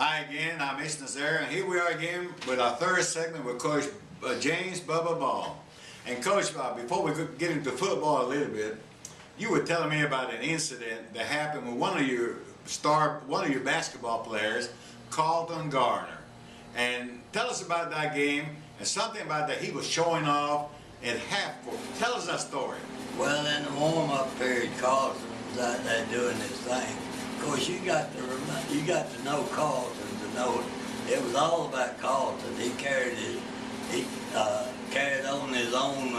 Hi again, I'm Ish Nazar, and here we are again with our third segment with Coach James Bubba Ball. And Coach, before we get into football a little bit, you were telling me about an incident that happened with one of your basketball players, Carlton Garner. And tell us about that game and something about that he was showing off at half court. Tell us that story. Well, in the warm-up period, Carlton was out there doing his thing. Of course, you got to know Carlton to know it was all about Carlton. He carried on his own,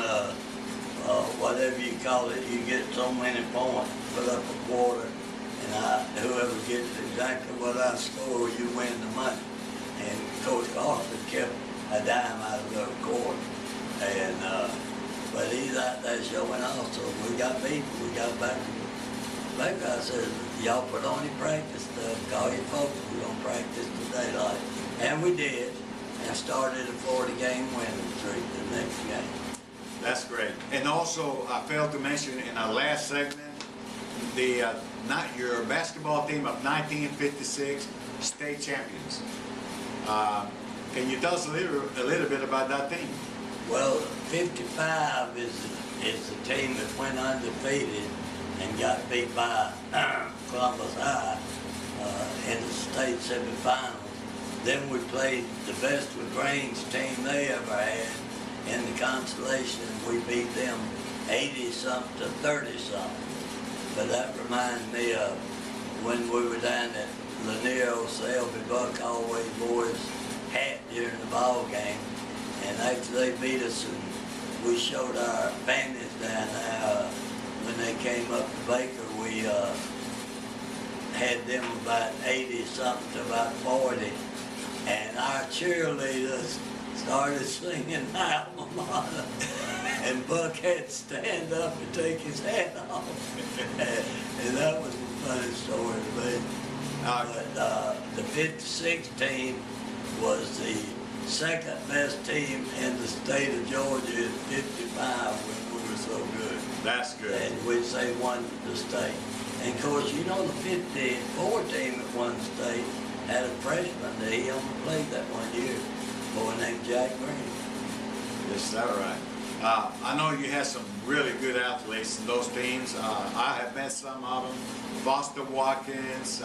whatever you call it. You get so many points, put up a quarter, and whoever gets exactly what I score, you win the money. And Coach Carlton kept a dime out of the quarter, and but he's out there showing off. So we got beat. We got back. Maybe I said, y'all put on your practice stuff, call your folks, we're going to practice today, like. And we did, and started a 40-game winning streak the next game. That's great. And also, I failed to mention in our last segment, your basketball team of 1956 state champions. Can you tell us a little bit about that team? Well, 55 is the team that went undefeated and got beat by Columbus High in the state semifinals. Then we played the best with Grange team they ever had in the Constellation. We beat them 80-something to 30-something. But that reminds me of when we were down at Lanier Selby Buck Always Boys hat during the ball game. And after they beat us and we showed our bandits down there, when they came up to Baker, we had them about 80-something to about 40. And our cheerleaders started singing my alma mater. And Buck had to stand up and take his hat off. And that was a funny story to me. But the 56 team was the second best team in the state of Georgia at 55 when we were so good. That's good. And we'd say won the state. And of course, you know the 54 team that won the state had a freshman that he only played that 1 year, a boy named Jack Green. Is that right? I know you had some really good athletes in those teams. I have met some of them. Foster Watkins,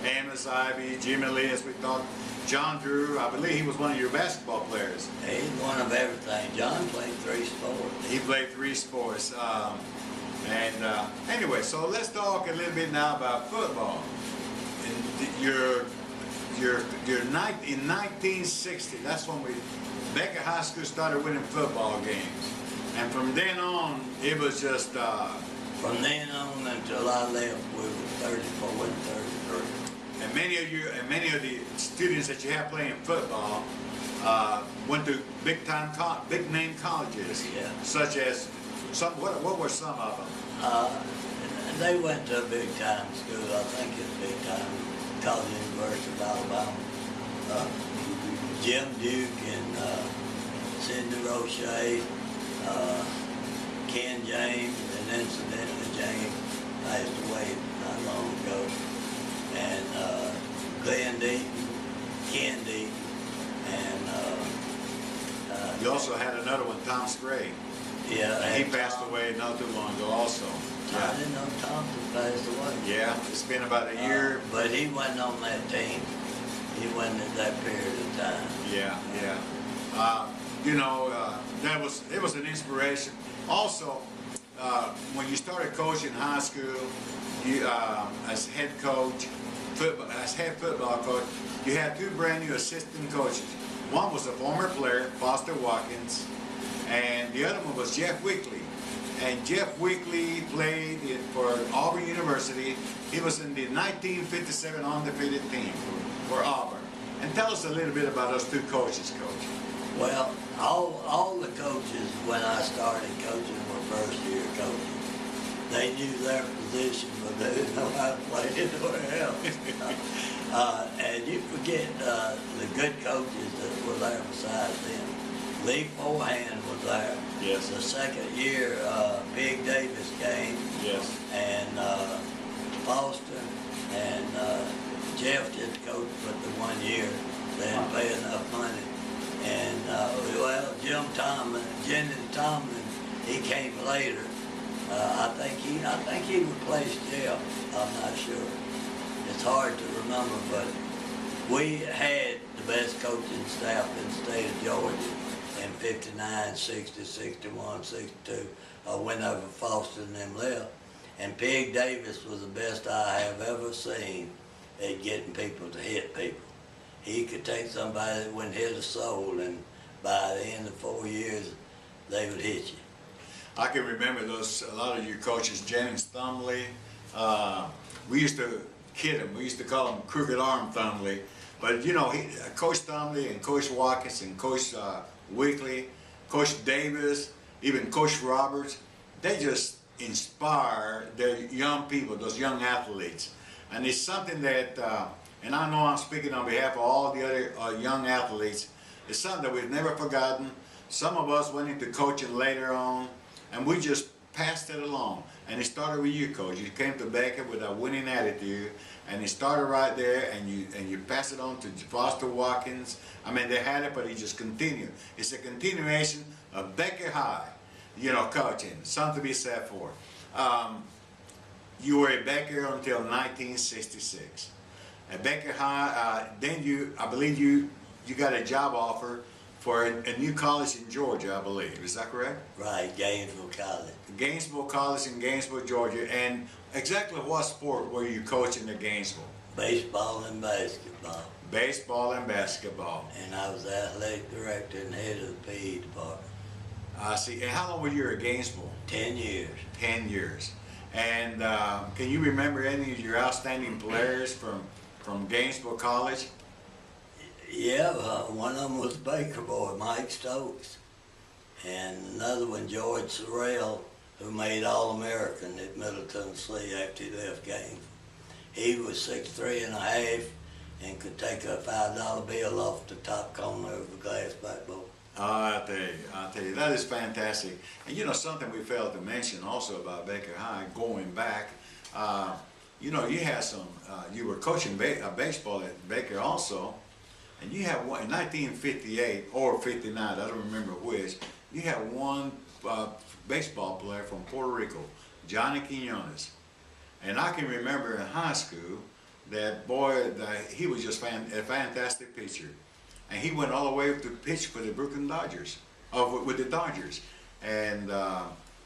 Amos Ivy, Jimmy Lee, as we talked. John Drew, I believe he was one of your basketball players. He's one of everything. John played 3 sports. He played 3 sports. Anyway, so let's talk a little bit now about football. In 1960, that's when Becker High School started winning football games. And from then on, it was just... From then on until I left, we were 34 and 33. And many of the students that you have playing football went to big name colleges. Yeah. Such as what were some of them? They went to a big time school. I think it's big time. College University of Alabama. Jim Duke and Sidney Roche, Ken James, and incidentally James passed away not long ago. And Glenn Deaton, Ken Deaton, and you also had another one, Tom Scray. Yeah, and he passed away not too long ago also. I didn't know Thompson passed away. Yeah, it's been about a year. But he wasn't on that team. He wasn't at that period of time. Yeah, yeah. It was an inspiration. Also, when you started coaching high school, you as head football coach, you had 2 brand new assistant coaches. One was a former player, Foster Watkins, and the other one was Jeff Weekly. And Jeff Weekly played for Auburn University. He was in the 1957 undefeated team for Auburn. And tell us a little bit about those 2 coaches, Coach. Well, all the coaches when I started coaching were first-year coaches. They knew their position, but they didn't know how to play anywhere else. And you forget the good coaches that were there besides them. Lee Forehand was there. Yes. The second year Big Davis came. Yes. And Foster and Jeff just coached for the 1 year. They didn't pay enough money. And, well, Jennings Tomlin, he came later. I think he replaced Jeff. I'm not sure. It's hard to remember, but we had the best coaching staff in the state of Georgia in 59, 60, 61, 62. Whenever Foster and them left. And Pig Davis was the best I have ever seen at getting people to hit people. He could take somebody that wouldn't hit a soul, and by the end of 4 years, they would hit you. I can remember a lot of your coaches, Jennings Thumley. We used to kid him. We used to call him Crooked Arm Thumley. But you know, Coach Thumley and Coach Watkins and Coach Weekly, Coach Davis, even Coach Roberts, they just inspire their young people, those young athletes. And it's something that, and I know I'm speaking on behalf of all the other young athletes, it's something that we've never forgotten. Some of us went into coaching later on, and we just passed it along. And it started with you, Coach. You came to Baker with a winning attitude, and it started right there, and you passed it on to Foster Watkins. I mean, they had it, but he just continued. It's a continuation of Baker High, you know, coaching. Something to be said for. You were at Baker until 1966. At Baker High, then I believe you got a job offer for a new college in Georgia, I believe. Is that correct? Right, Gainesville College. Gainesville College in Gainesville, Georgia. And exactly what sport were you coaching at Gainesville? Baseball and basketball. Baseball and basketball. And I was the athletic director and head of the PE department. I see. And how long were you at Gainesville? 10 years. 10 years. And can you remember any of your outstanding players from Gainesville College? Yeah, one of them was Baker boy, Mike Stokes. And another one, George Sorrell, who made All-American at Middle Tennessee after he left Gainesville. He was 6'3.5" and could take a $5 bill off the top corner of a glass backboard. I tell you, that is fantastic. And you know, something we failed to mention also about Baker High, going back, you know, you had you were coaching baseball at Baker also, and you had one in 1958 or 59, I don't remember which, you had one baseball player from Puerto Rico, Johnny Quinones. And I can remember in high school that boy, he was just a fantastic pitcher. And he went all the way to pitch for the Brooklyn Dodgers, with the Dodgers. And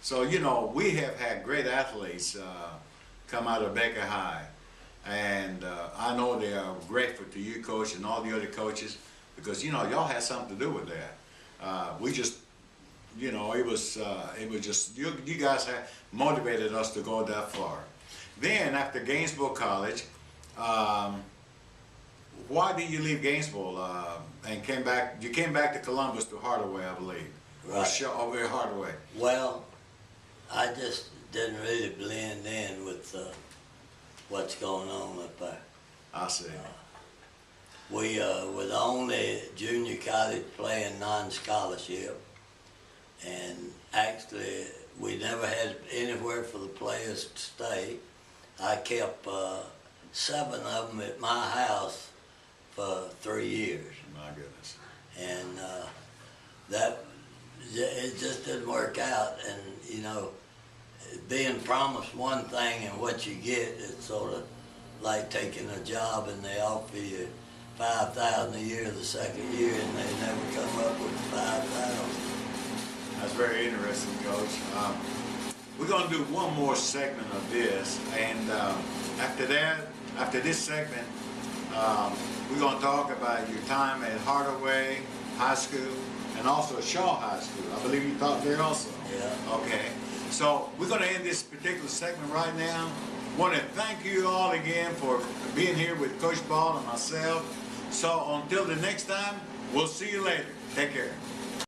so, you know, we have had great athletes come out of Baker High. And I know they are grateful to you, Coach, and all the other coaches, because, you know, y'all had something to do with that. We just, you know, it was just, you guys have motivated us to go that far. Then, after Gainesville College, why did you leave Gainesville and came back? You came back to Columbus to Hardaway, I believe. Right. Or Hardaway. Well, I just didn't really blend in with what's going on up there. I see. We were the only junior college playing non-scholarship, and actually we never had anywhere for the players to stay. I kept 7 of them at my house for 3 years. My goodness. And it just didn't work out. And you know, being promised one thing and what you get, it's sort of like taking a job and they offer you $5,000 a year the second year, and they never come up with $5,000. That's very interesting, Coach. We're going to do one more segment of this, and after that, after this segment, we're going to talk about your time at Hardaway High School and also Shaw High School. I believe you taught there also. Yeah. Okay. So we're going to end this particular segment right now. I want to thank you all again for being here with Coach Ball and myself. So until the next time, we'll see you later. Take care.